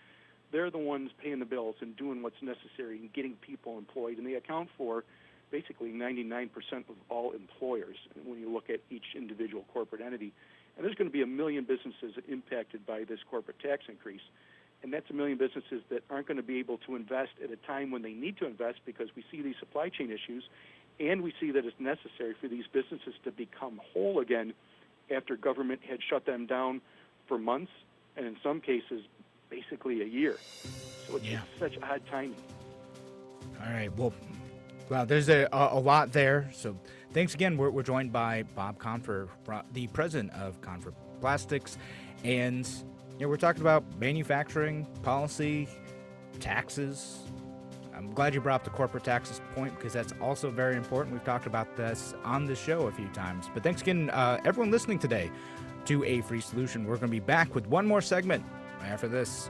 They're the ones paying the bills and doing what's necessary and getting people employed, and they account for basically 99% of all employers when you look at each individual corporate entity. And there's going to be 1 million businesses impacted by this corporate tax increase. And that's 1 million businesses that aren't going to be able to invest at a time when they need to invest, because we see these supply chain issues, and we see that it's necessary for these businesses to become whole again after government had shut them down for months, and in some cases, basically a year. So it's just such odd timing. All right. Well, there's a lot there. So thanks again. We're joined by Bob Confer, the president of Confer Plastics, and we're talking about manufacturing policy, taxes. I'm glad you brought up the corporate taxes point, because that's also very important. We've talked about this on the show a few times. But thanks again, everyone listening today to A Free Solution. We're going to be back with one more segment after this.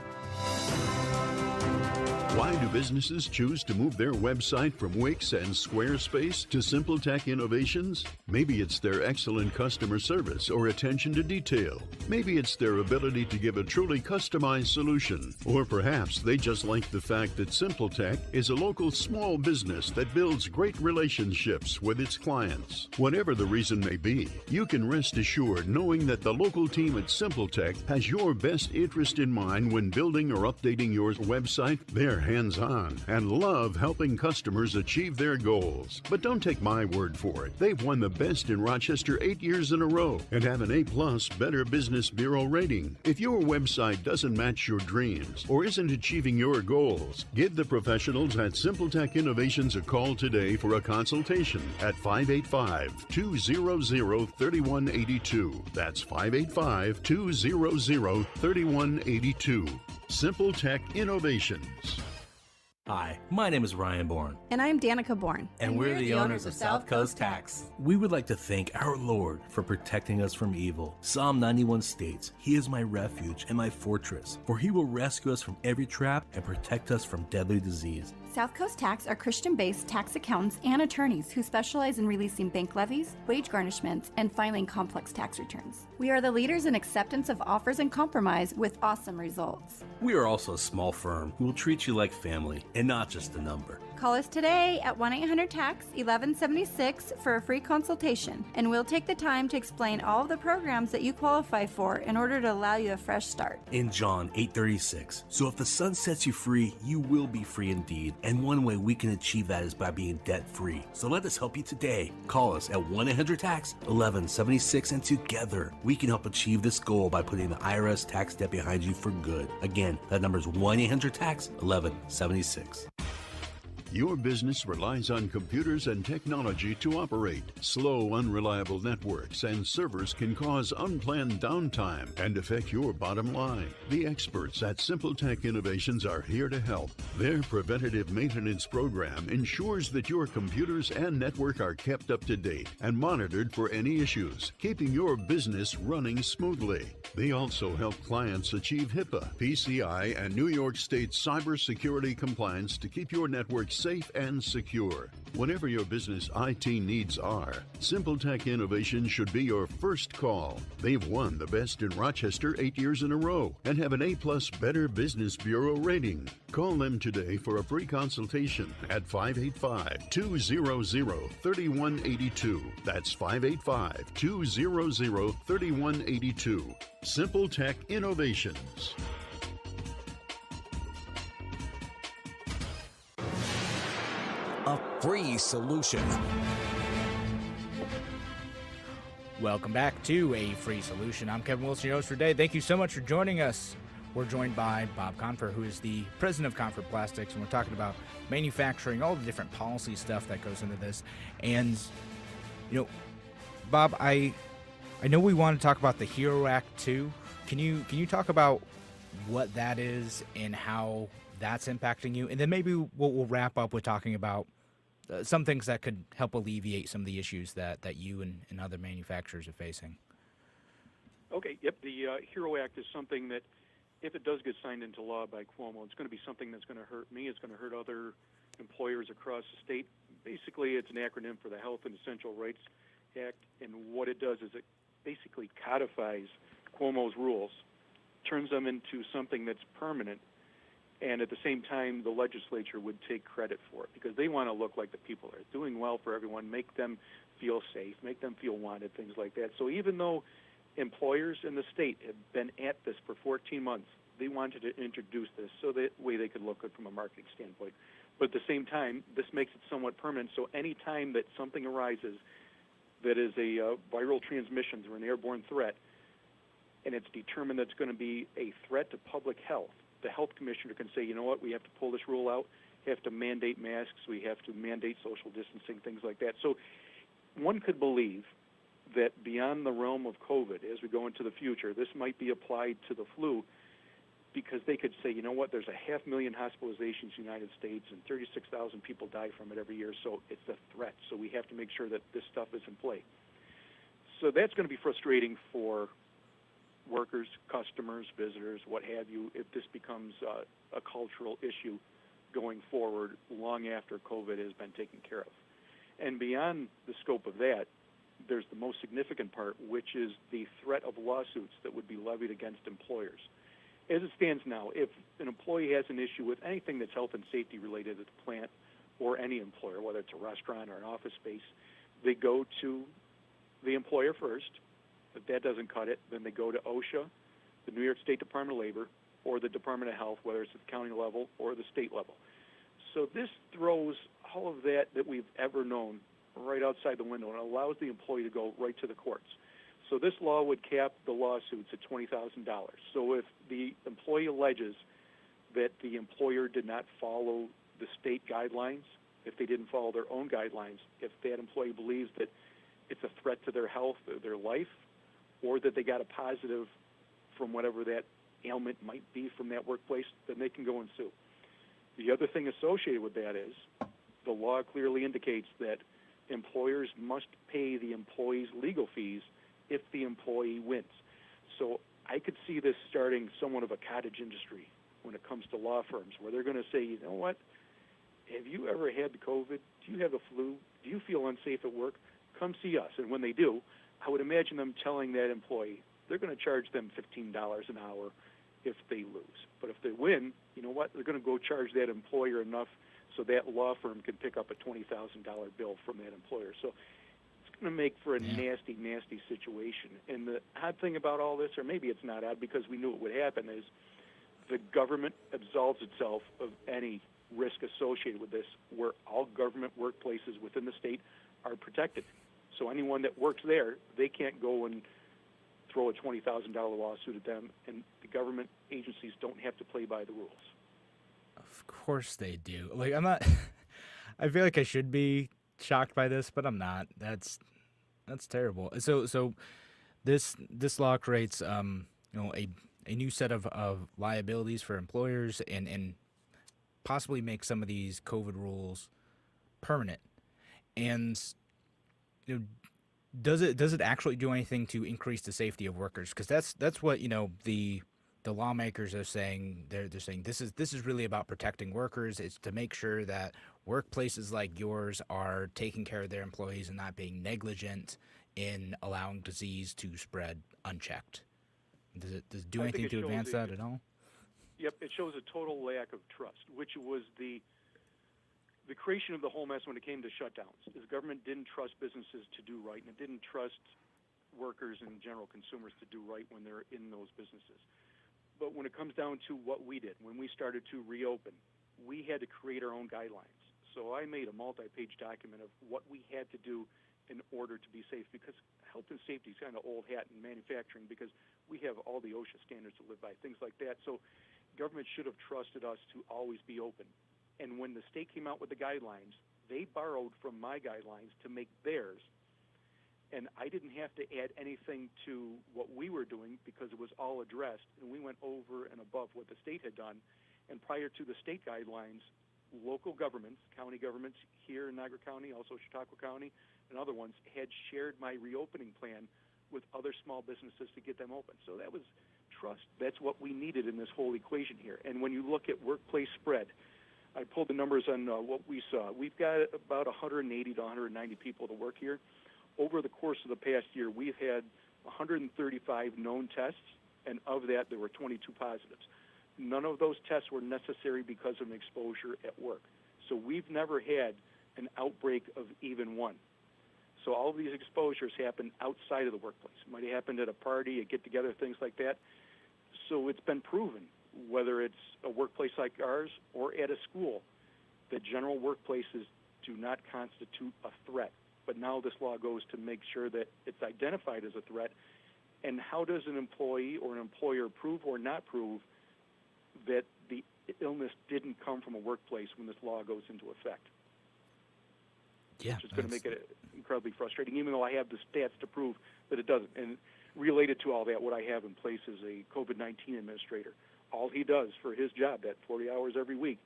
Why do businesses choose to move their website from Wix and Squarespace to SimpleTech Innovations? Maybe it's their excellent customer service or attention to detail. Maybe it's their ability to give a truly customized solution. Or perhaps they just like the fact that SimpleTech is a local small business that builds great relationships with its clients. Whatever the reason may be, you can rest assured knowing that the local team at SimpleTech has your best interest in mind when building or updating your website. They're hands-on and love helping customers achieve their goals. But don't take my word for it. They've won the best in Rochester 8 years in a row and have an A+ Better Business Bureau rating. If your website doesn't match your dreams or isn't achieving your goals, give the professionals at SimpleTech Innovations a call today for a consultation at 585-200-3182. That's 585-200-3182. SimpleTech Innovations. Hi, my name is Ryan Bourne. And I'm Danica Bourne. And we're the owners of South Coast Tax. We would like to thank our Lord for protecting us from evil. Psalm 91 states, "He is my refuge and my fortress, for he will rescue us from every trap and protect us from deadly disease." South Coast Tax are Christian-based tax accountants and attorneys who specialize in releasing bank levies, wage garnishments, and filing complex tax returns. We are the leaders in acceptance of offers and compromise with awesome results. We are also a small firm who will treat you like family and not just a number. Call us today at 1-800-TAX-1176 for a free consultation, and we'll take the time to explain all of the programs that you qualify for in order to allow you a fresh start. In John 8:36, so if the Son sets you free, you will be free indeed. And one way we can achieve that is by being debt-free. So let us help you today. Call us at 1-800-TAX-1176, and together we can help achieve this goal by putting the IRS tax debt behind you for good. Again, that number is 1-800-TAX-1176. Your business relies on computers and technology to operate. Slow, unreliable networks and servers can cause unplanned downtime and affect your bottom line. The experts at SimpleTech Innovations are here to help. Their preventative maintenance program ensures that your computers and network are kept up to date and monitored for any issues, keeping your business running smoothly. They also help clients achieve HIPAA, PCI, and New York State cybersecurity compliance to keep your network safe and secure. Whatever your business IT needs are, SimpleTech Innovations should be your first call. They've won the best in Rochester 8 years in a row and have an A+ Better Business Bureau rating. Call them today for a free consultation at 585-200-3182. That's 585-200-3182. SimpleTech Innovations. A free solution. Welcome back to A Free Solution. I'm Kevin Wilson, your host for today. Thank you so much for joining us. We're joined by Bob Confer, who is the president of Confer Plastics, and we're talking about manufacturing, all the different policy stuff that goes into this. And, you know, Bob, I know we want to talk about the HERO Act too, Can you talk about what that is and how that's impacting you? And then maybe we'll wrap up with talking about some things that could help alleviate some of the issues that you and other manufacturers are facing. Okay, yep. The HERO Act is something that, if it does get signed into law by Cuomo, it's going to be something that's going to hurt me. It's going to hurt other employers across the state. Basically, it's an acronym for the Health and Essential Rights Act, and what it does is it basically codifies Cuomo's rules, turns them into something that's permanent, and at the same time, the legislature would take credit for it because they want to look like the people are doing well for everyone, make them feel safe, make them feel wanted, things like that. So even though employers in the state have been at this for 14 months, they wanted to introduce this so that way they could look good from a marketing standpoint. But at the same time, this makes it somewhat permanent. So any time that something arises that is a viral transmission through an airborne threat, and it's determined that it's going to be a threat to public health, the health commissioner can say, you know what, we have to pull this rule out, we have to mandate masks, we have to mandate social distancing, things like that. So one could believe that beyond the realm of COVID, as we go into the future, this might be applied to the flu because they could say, you know what, there's 500,000 hospitalizations in the United States and 36,000 people die from it every year, so it's a threat. So we have to make sure that this stuff is in play. So that's going to be frustrating for workers, customers, visitors, what have you, if this becomes a cultural issue going forward long after COVID has been taken care of. And beyond the scope of that, there's the most significant part, which is the threat of lawsuits that would be levied against employers. As it stands now, if an employee has an issue with anything that's health and safety related at the plant or any employer, whether it's a restaurant or an office space, they go to the employer first. If that doesn't cut it, then they go to OSHA, the New York State Department of Labor, or the Department of Health, whether it's at the county level or the state level. So this throws all of that we've ever known right outside the window and allows the employee to go right to the courts. So this law would cap the lawsuits at $20,000. So if the employee alleges that the employer did not follow the state guidelines, if they didn't follow their own guidelines, if that employee believes that it's a threat to their health or their life, or that they got a positive from whatever that ailment might be from that workplace, then they can go and sue. The other thing associated with that is the law clearly indicates that employers must pay the employee's legal fees if the employee wins. So I could see this starting somewhat of a cottage industry when it comes to law firms, where they're going to say, you know what, have you ever had the COVID? Do you have the flu? Do you feel unsafe at work? Come see us. And when they do, I would imagine them telling that employee they're going to charge them $15 an hour if they lose. But if they win, you know what, they're going to go charge that employer enough so that law firm can pick up a $20,000 bill from that employer. So it's going to make for a nasty, nasty situation. And the odd thing about all this, or maybe it's not odd because we knew it would happen, is the government absolves itself of any risk associated with this, where all government workplaces within the state are protected. So anyone that works there, they can't go and throw a $20,000 lawsuit at them, and the government agencies don't have to play by the rules. Of course they do. Like, I'm not. I feel like I should be shocked by this, but I'm not. That's terrible. So this law creates a new set of liabilities for employers and possibly make some of these COVID rules permanent. And does it actually do anything to increase the safety of workers? Because that's what the lawmakers are saying. They're saying this is really about protecting workers. It's to make sure that workplaces like yours are taking care of their employees and not being negligent in allowing disease to spread unchecked. Does it do anything to advance that at all? Yep, it shows a total lack of trust, which was the creation of the whole mess when it came to shutdowns. Is the government didn't trust businesses to do right, and it didn't trust workers and general consumers to do right when they're in those businesses. But when it comes down to what we did, when we started to reopen, we had to create our own guidelines. So I made a multi-page document of what we had to do in order to be safe, because health and safety is kind of old hat in manufacturing, because we have all the OSHA standards to live by, things like that. So government should have trusted us to always be open. And when the state came out with the guidelines, they borrowed from my guidelines to make theirs. And I didn't have to add anything to what we were doing because it was all addressed, and we went over and above what the state had done. And prior to the state guidelines, local governments, county governments here in Niagara County, also Chautauqua County, and other ones had shared my reopening plan with other small businesses to get them open. So that was trust. That's what we needed in this whole equation here. And when you look at workplace spread, I pulled the numbers on what we saw. We've got about 180 to 190 people to work here. Over the course of the past year, we've had 135 known tests, and of that, there were 22 positives. None of those tests were necessary because of an exposure at work. So we've never had an outbreak of even one. So all of these exposures happen outside of the workplace. It might have happened at a party, a get-together, things like that. So it's been proven, whether it's a workplace like ours or at a school, that general workplaces do not constitute a threat. But now this law goes to make sure that it's identified as a threat. And how does an employee or an employer prove or not prove that the illness didn't come from a workplace when this law goes into effect? Yeah, which is going to make it incredibly frustrating, even though I have the stats to prove that it doesn't. And related to all that, what I have in place is a COVID-19 administrator. All he does for his job, that 40 hours every week,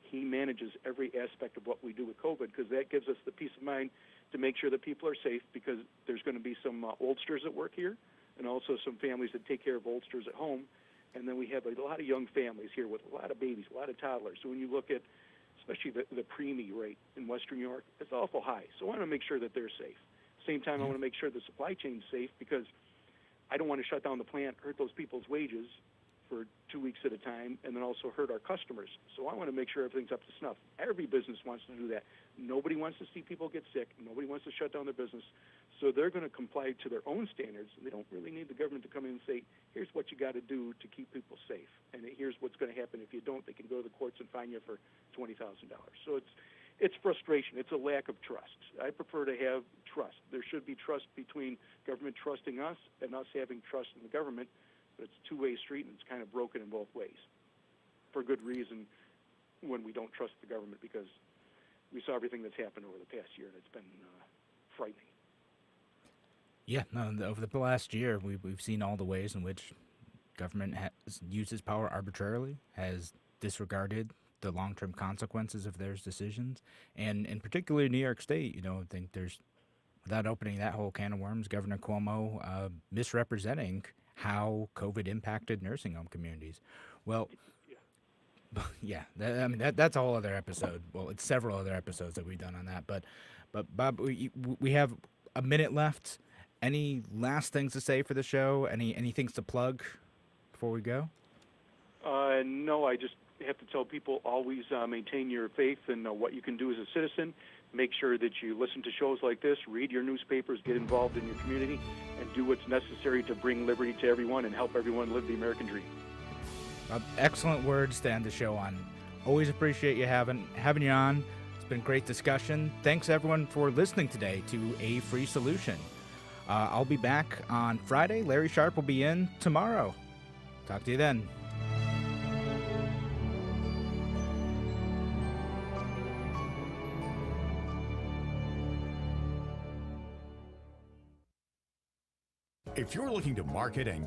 he manages every aspect of what we do with COVID, because that gives us the peace of mind to make sure that people are safe, because there's going to be some oldsters at work here and also some families that take care of oldsters at home. And then we have a lot of young families here with a lot of babies, a lot of toddlers. So when you look at especially the preemie rate in Western New York, it's awful high. So I want to make sure that they're safe. Same time, I want to make sure the supply chain's safe, because I don't want to shut down the plant, hurt those people's wages for 2 weeks at a time, and then also hurt our customers. So I want to make sure everything's up to snuff. Every business wants to do that. Nobody wants to see people get sick. Nobody wants to shut down their business. So they're going to comply to their own standards. They don't really need the government to come in and say, here's what you got to do to keep people safe, and here's what's going to happen if you don't. They can go to the courts and fine you for $20,000. So it's frustration. It's a lack of trust. I prefer to have trust. There should be trust between government trusting us and us having trust in the government, but it's a two-way street, and it's kind of broken in both ways for good reason when we don't trust the government, because we saw everything that's happened over the past year, and it's been frightening. Yeah, no, over the last year, we've seen all the ways in which government has used its power arbitrarily, has disregarded the long-term consequences of their decisions, and in particular New York State, I think there's, without opening that whole can of worms, Governor Cuomo misrepresenting how COVID impacted nursing home communities. Well, yeah, that's a whole other episode. Well, it's several other episodes that we've done on that, but Bob, we have a minute left. Any last things to say for the show? Any things to plug before we go? No, I just have to tell people, always maintain your faith in what you can do as a citizen. Make sure that you listen to shows like this, read your newspapers, get involved in your community, and do what's necessary to bring liberty to everyone and help everyone live the American dream. Excellent words to end the show on. Always appreciate you having you on. It's been great discussion. Thanks, everyone, for listening today to A Free Solution. I'll be back on Friday. Larry Sharp will be in tomorrow. Talk to you then. If you're looking to market and